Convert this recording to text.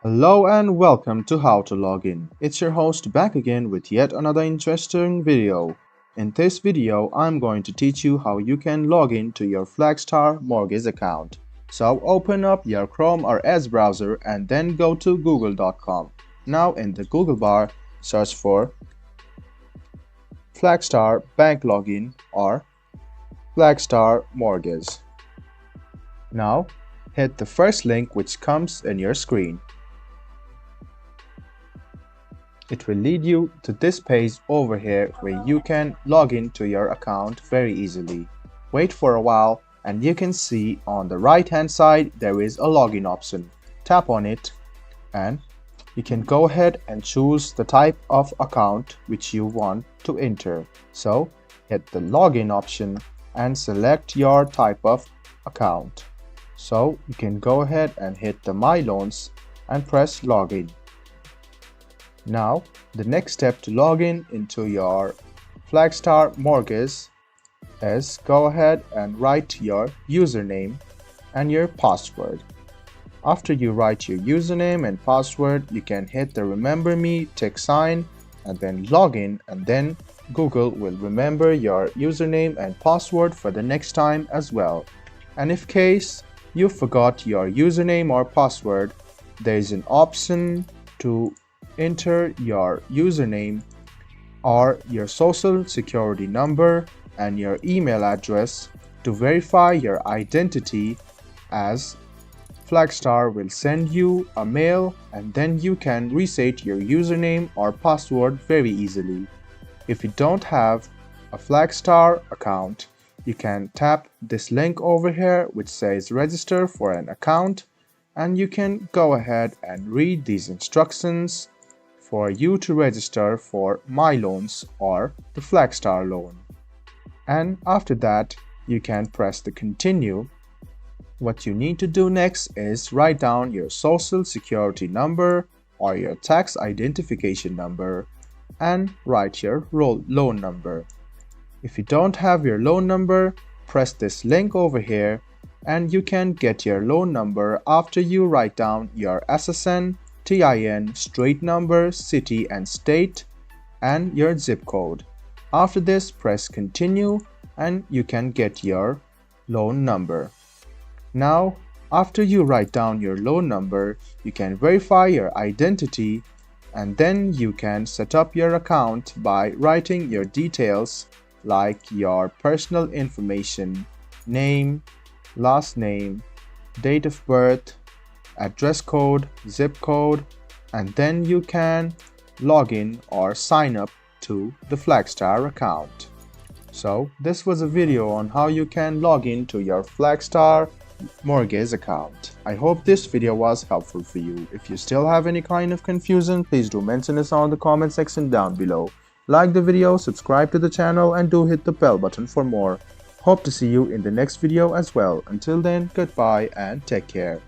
Hello and welcome to How to Log In. It's your host back again with yet another interesting video. In this video, I'm going to teach you how you can log in to your Flagstar Mortgage account. So open up your Chrome or Edge browser and then go to google.com. Now in the Google bar, search for Flagstar Bank Login or Flagstar Mortgage. Now hit the first link which comes in your screen. It will lead you to this page over here where you can log into your account very easily. Wait for a while and you can see on the right hand side there is a login option. Tap on it and you can go ahead and choose the type of account which you want to enter. So hit the login option and select your type of account. So you can go ahead and hit the My Loans and press login. Now, the next step to log in into your Flagstar Mortgage is go ahead and write your username and your password. After you write your username and password, you can hit the Remember Me tick sign and then log in, and then Google will remember your username and password for the next time as well. And if case you forgot your username or password, there is an option to enter your username or your social security number and your email address to verify your identity, as Flagstar will send you a mail and then you can reset your username or password very easily. If you don't have a Flagstar account, you can tap this link over here which says register for an account, and you can go ahead and read these instructions for you to register for My Loans or the Flagstar loan. And after that, you can press the continue. What you need to do next is write down your social security number or your tax identification number and write your loan number. If you don't have your loan number, press this link over here and you can get your loan number after you write down your SSN, TIN, street number, city and state, and your zip code. After this, press continue and you can get your loan number. Now, after you write down your loan number, you can verify your identity and then you can set up your account by writing your details like your personal information, name, last name, date of birth, address code, zip code, and then you can log in or sign up to the Flagstar account. So this was a video on how you can log in to your Flagstar Mortgage account. I hope this video was helpful for you. If you still have any kind of confusion, please do mention us on the comment section down below. Like the video, subscribe to the channel, and do hit the bell button for more. Hope to see you in the next video as well. Until then, goodbye and take care.